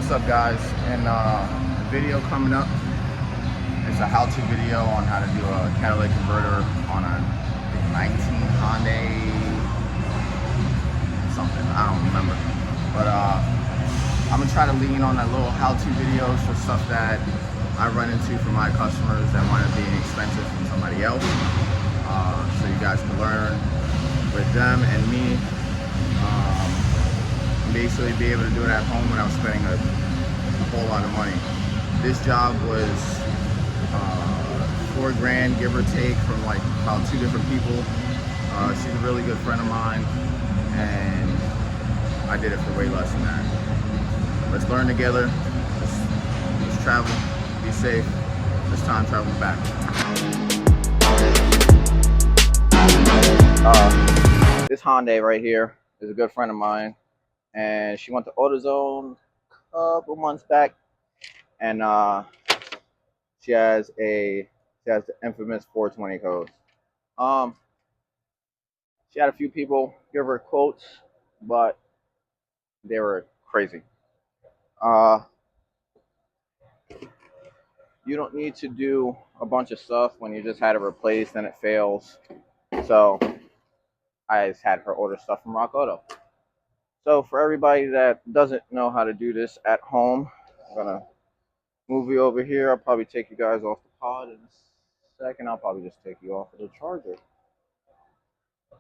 What's up, guys? And the video coming up is a how-to video on how to do a catalytic converter on a 19 Hyundai something. I don't remember, but I'm gonna try to lean on that little how-to videos for stuff that I run into for my customers that wind up being expensive from somebody else, so you guys can learn with them and me. Basically be able to do it at home without spending a whole lot of money. This job was $4 grand, give or take, from like about 2 different people. She's a really good friend of mine, and I did it for way less than that. Let's learn together. Let's travel. Be safe. This time travel back. This Hyundai right here is a good friend of mine, and she went to AutoZone a couple months back, and she has the infamous 420 code. She had a few people give her quotes, but they were crazy. You don't need to do a bunch of stuff when you just had it replaced and it fails. So I just had her order stuff from Rock Auto. So for everybody that doesn't know how to do this at home, I'm gonna move you over here. I'll probably take you guys off the pod in a second. I'll probably just take you off of the charger.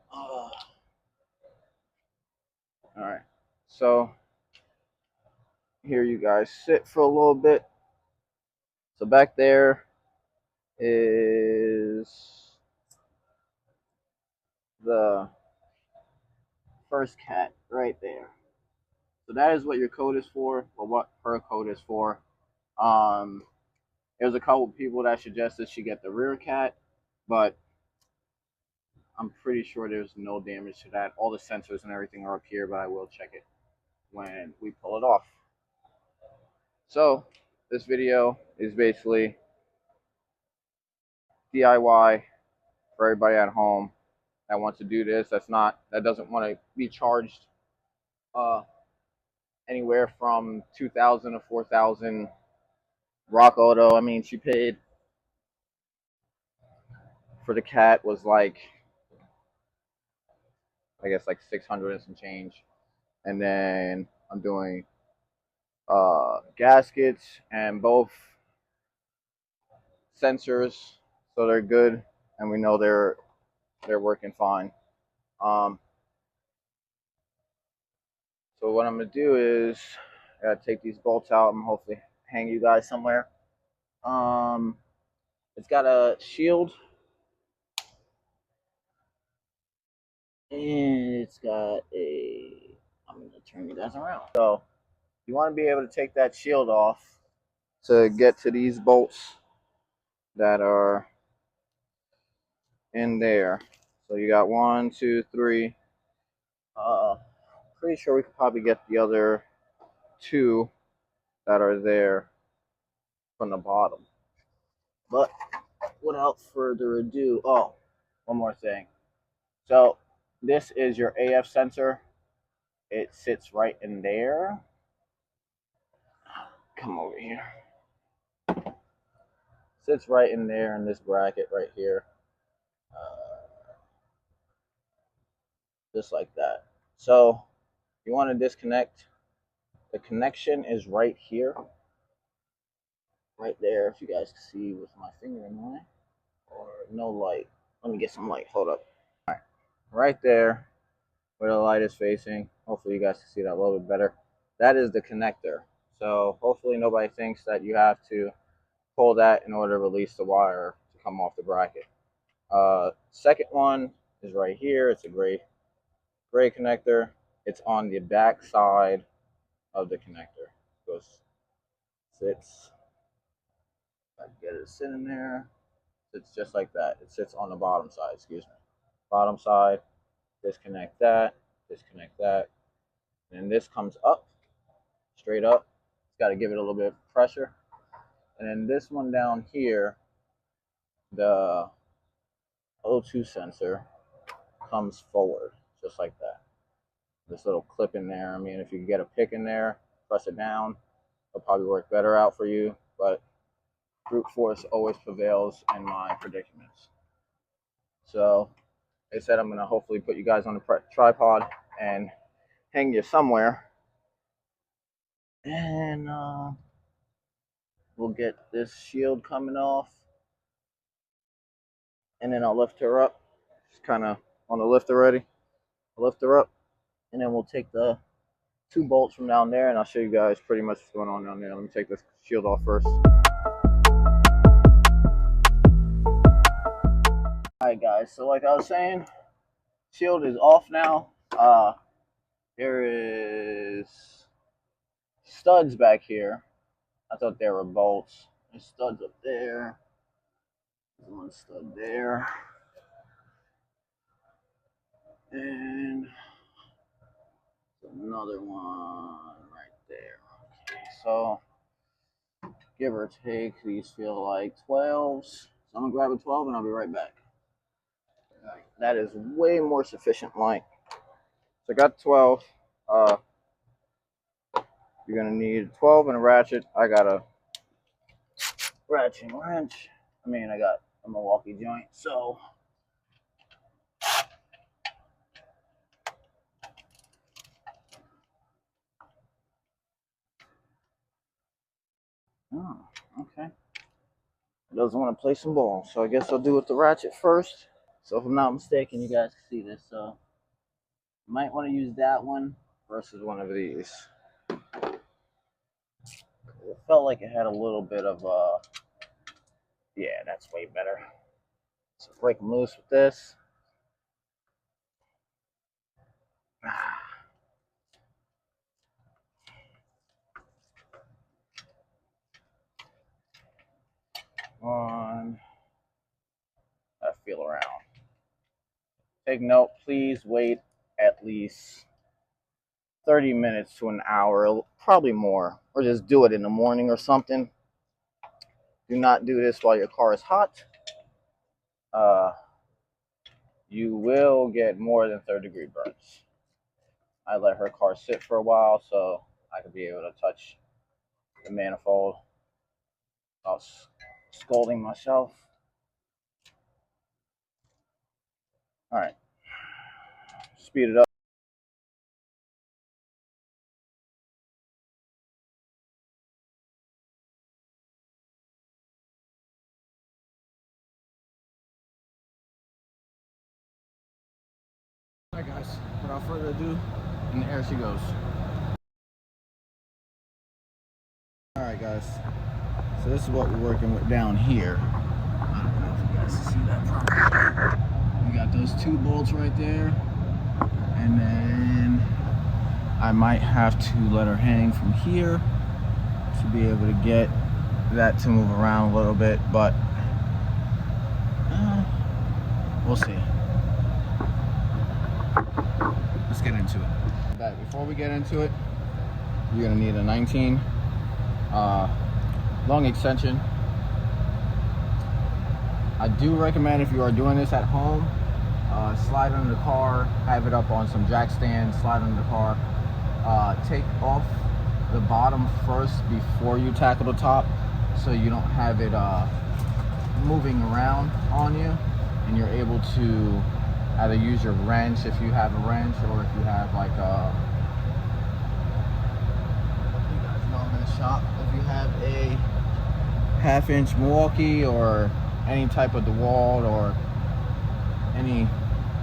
All right. So here you guys sit for a little bit. So back there is the first cat right there. So that is what your code is for, or what her code is for. There's a couple people that suggested she get the rear cat, but I'm pretty sure there's no damage to that. All the sensors and everything are up here, but I will check it when we pull it off. So this video is basically DIY for everybody at home that wants to do this. That doesn't want to be charged anywhere from $2,000 to $4,000. Rock Auto, I mean, she paid for the cat was like, I guess like 600 and some change. And then I'm doing gaskets and both sensors, so they're good, and we know they're working fine. So what I'm gonna do is I gotta take these bolts out and hopefully hang you guys somewhere. It's got a shield, and it's got a, I'm gonna turn you guys around. So you want to be able to take that shield off to get to these bolts that are in there. So you got 1, 2, 3. Pretty sure we could probably get the other 2 that are there from the bottom. But without further ado, oh, one more thing. So this is your AF sensor. It sits right in there. Come over here. Sits right in there in this bracket right here. Just like that. So you want to disconnect. The connection is right here. Right there, if you guys can see with my finger in the way. Or no light. Let me get some light. Hold up. All right. Right there where the light is facing. Hopefully you guys can see that a little bit better. That is the connector. So hopefully nobody thinks that you have to pull that in order to release the wire to come off the bracket. Second one is right here. It's a gray connector. It's on the back side of the connector. Sits. I can get it to sit in there. It's just like that. It sits on the bottom side, excuse me. Bottom side, disconnect that, and this comes up, straight up. It's got to give it a little bit of pressure. And then this one down here, the O2 sensor comes forward, just like that. This little clip in there. I mean, if you can get a pick in there, press it down, it'll probably work better out for you, but brute force always prevails in my predicaments. So they said I'm gonna hopefully put you guys on a tripod and hang you somewhere, and we'll get this shield coming off, and then I'll lift her up. She's kind of on the lift already. I'll lift her up, and then we'll take the 2 bolts from down there, and I'll show you guys pretty much what's going on down there. Let me take this shield off first. Alright guys, so like I was saying, shield is off now. There is studs back here. I thought there were bolts. There's studs up there. There's one stud there. And another one right there. Okay, so give or take, these feel like 12s. So I'm gonna grab a 12 and I'll be right back. Right, that is way more sufficient length. So I got 12. You're gonna need 12 and a ratchet. I got a ratchet wrench. I mean, I got a Milwaukee joint. So oh, okay. It doesn't want to play some ball, so I guess I'll do it with the ratchet first. So if I'm not mistaken, you guys can see this. So you might want to use that one versus one of these. It felt like it had a little bit of yeah, that's way better. So break them loose with this. One. Gotta feel around. Take note, please wait at least 30 minutes to an hour, probably more, or just do it in the morning or something. Do not do this while your car is hot. You will get more than 3rd-degree burns. I let her car sit for a while so I could be able to touch the manifold. I was scolding myself. All right, speed it up. All right, guys, without further ado, in the air she goes. All right, guys, so this is what we're working with down here. I don't know if you guys can see that properly. We got those 2 bolts right there, and then I might have to let her hang from here to be able to get that to move around a little bit, but we'll see. Let's get into it. But before we get into it, you're gonna need a 19 long extension. I do recommend, if you are doing this at home, slide under the car, have it up on some jack stands, slide under the car. Take off the bottom first before you tackle the top, so you don't have it moving around on you, and you're able to either use your wrench if you have a wrench, or if you have like a, you guys know I'm in the shop, if you have a 1/2-inch Milwaukee or any type of DeWalt or any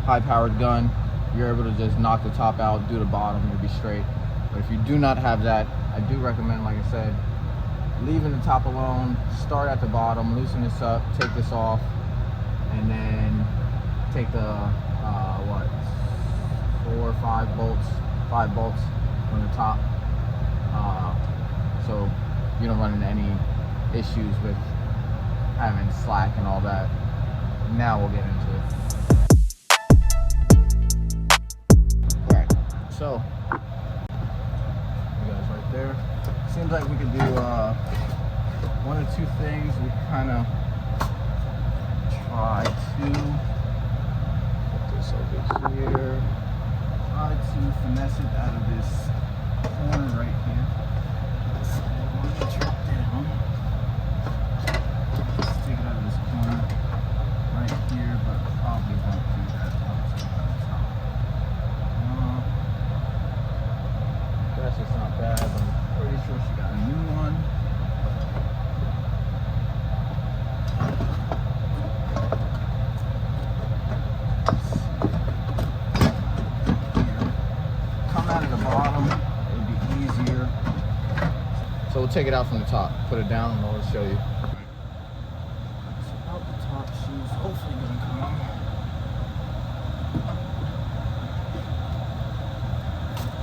high-powered gun, you're able to just knock the top out, do the bottom, you'll be straight. But if you do not have that, I do recommend, like I said, leaving the top alone, start at the bottom, loosen this up, take this off, and then take the what, 4 or 5 bolts, 5 bolts from the top, so you don't run into any issues with having slack and all that. Now we'll get into it. Alright, so you guys right there. Seems like we could do one or two things. We kind of try to put this over here. Try to finesse it out of this corner right here. This one. So we'll take it out from the top, put it down, and I'll show you. So out the top, she's hopefully gonna come on.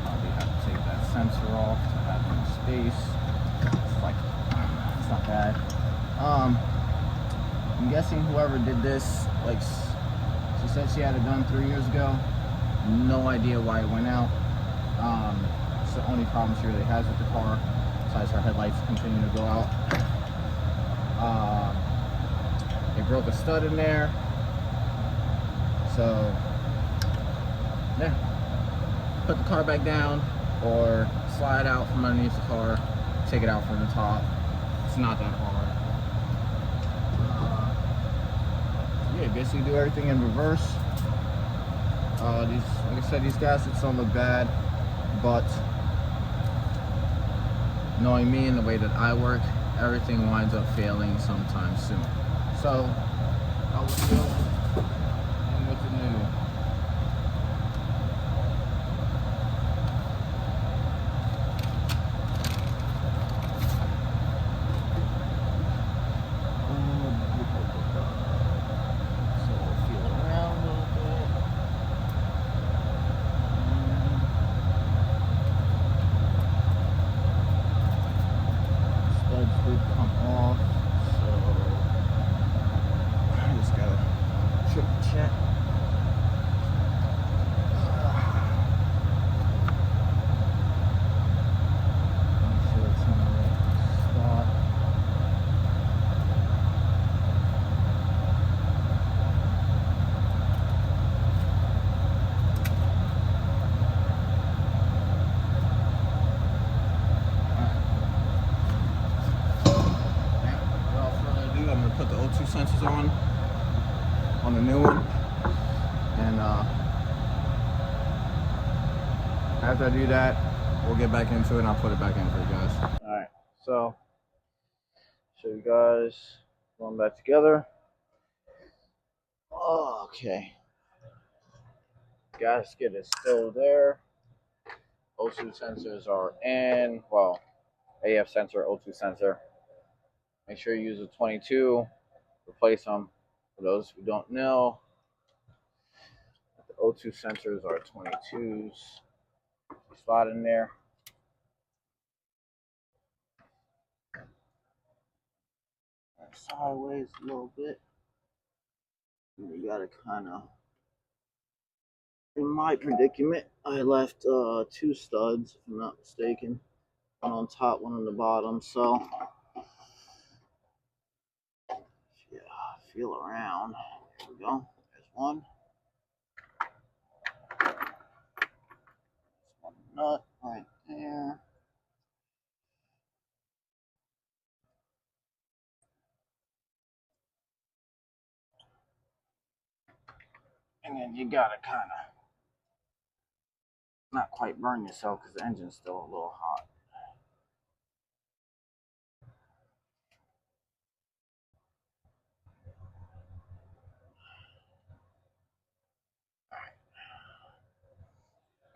Probably have to take that sensor off to have more space. It's like, it's not bad. I'm guessing whoever did this, like, she said she had it done 3 years ago. No idea why it went out. It's the only problem she really has with the car, besides her headlights continue to go out. They broke a stud in there. So, yeah. Put the car back down, or slide out from underneath the car, take it out from the top. It's not that hard. Yeah, basically do everything in reverse. Like I said, these gaskets don't look bad, but knowing me and the way that I work, everything winds up failing sometime soon. So I will go in with the new. Put the O2 sensors on the new one, and after I do that, we'll get back into it and I'll put it back in for you guys. Alright, so show you guys going back together. Okay, gasket is still there. O2 sensors are in. Well, AF sensor, O2 sensor. Make sure you use a 22. Replace them. For those who don't know, the O2 sensors are 22s. Slot in there. Sideways a little bit. And you gotta kind of. In my predicament, I left 2 studs, if I'm not mistaken. One on top, one on the bottom. So, yeah, feel around. Here we go. There's one. There's one nut right there. And then you gotta kind of not quite burn yourself because the engine's still a little hot.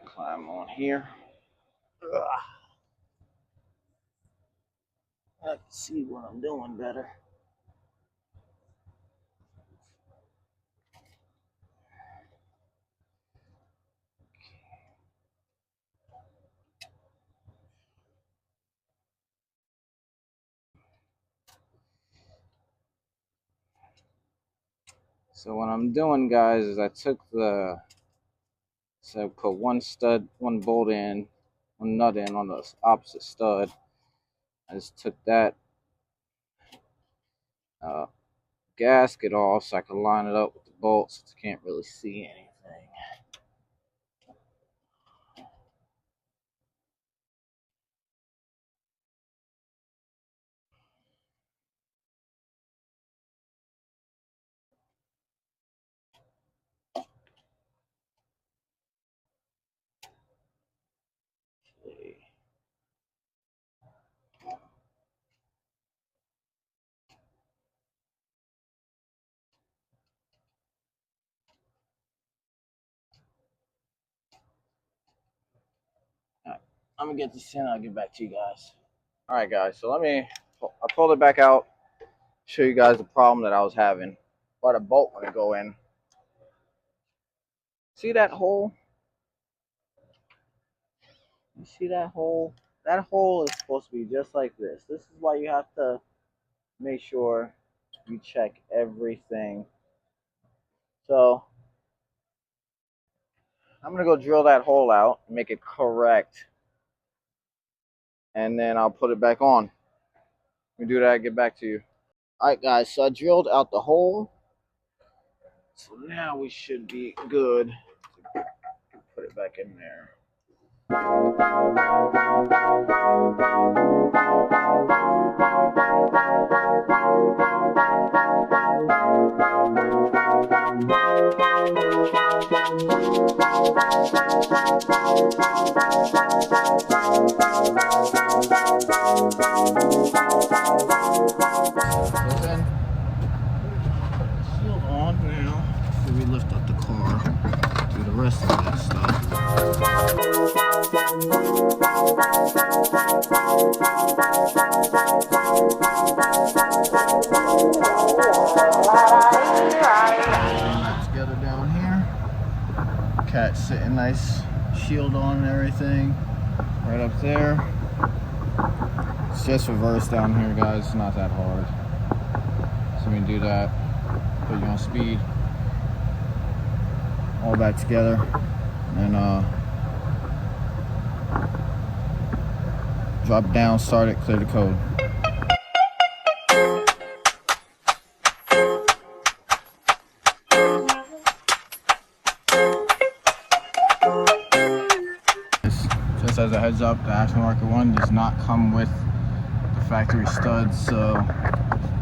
Climb on here. Ugh. I can see what I'm doing better. So what I'm doing, guys, is I took so I put one bolt in, one nut in on the opposite stud. I just took that gasket off so I can line it up with the bolts since I can't really see anything. Alright, I'm gonna get this in, I'll get back to you guys. All right, guys. So I pulled it back out. Show you guys the problem that I was having. Why the bolt wouldn't go in. See that hole? You see that hole? That hole is supposed to be just like this. This is why you have to make sure you check everything. So I'm gonna go drill that hole out, make it correct, and then I'll put it back on. Let me do that, get back to you. All right, guys, so I drilled out the hole. So now we should be good. Put it back in there. Sealed on now. So we lift up the car, do the rest of that stuff. Together down here. Cat's sitting nice, shield on and everything. Right up there. It's just reverse down here, guys. It's not that hard. So we can do that. Put you on speed. All back together. And drop down, start it, clear the code. Just as a heads up, the aftermarket one does not come with the factory studs, so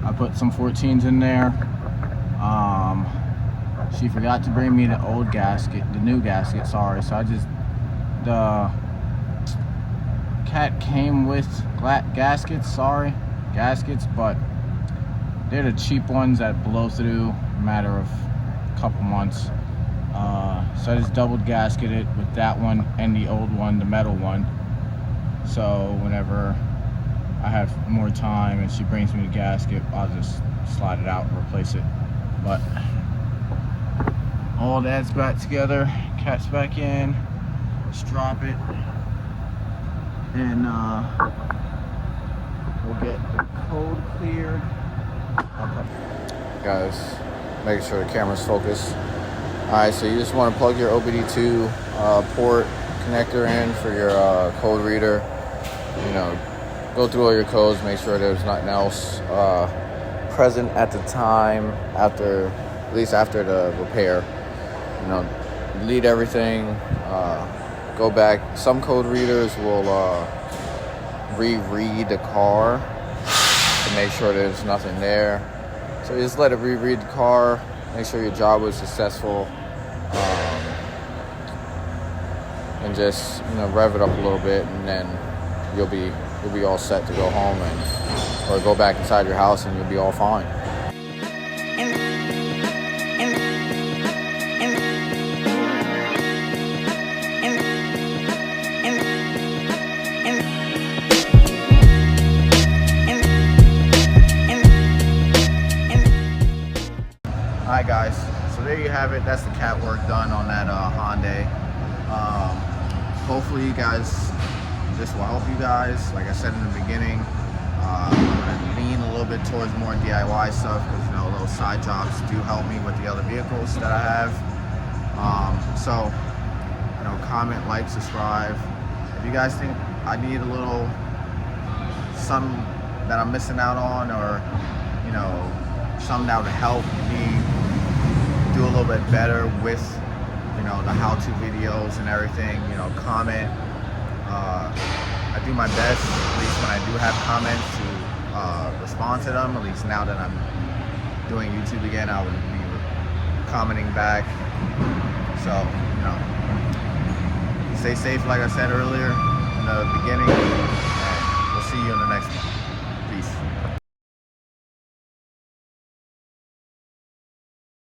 I put some 14s in there. She forgot to bring me the old gasket, the new gasket, sorry, so the Cat came with gaskets, but they're the cheap ones that blow through a matter of a couple months. So I just doubled gasketed with that one and the old one, the metal one. So whenever I have more time and she brings me the gasket, I'll just slide it out and replace it. But all that's back together, Cat's back in, let's drop it, and we'll get the code cleared. Okay. Guys, making sure the camera's focused. Alright, so you just want to plug your OBD2 port connector in for your code reader. You know, go through all your codes, make sure there's nothing else present at the time, at least after the repair. You know, delete everything, go back. Some code readers will reread the car to make sure there's nothing there. So you just let it reread the car, make sure your job was successful, and just, you know, rev it up a little bit, and then you'll be all set to go home or go back inside your house, and you'll be all fine. Alright guys, so there you have it. That's the cat work done on that Hyundai. Hopefully you guys, this will help you guys. Like I said in the beginning, I'm going to lean a little bit towards more DIY stuff, because, you know, those side jobs do help me with the other vehicles that I have. So, you know, comment, like, subscribe. If you guys think I need a little something that I'm missing out on, or, you know, something that would help me do a little bit better with, you know, the how-to videos and everything, you know, comment. I do my best, at least when I do have comments, to respond to them. At least now that I'm doing YouTube again, I would be commenting back. So, you know, stay safe, like I said earlier in the beginning.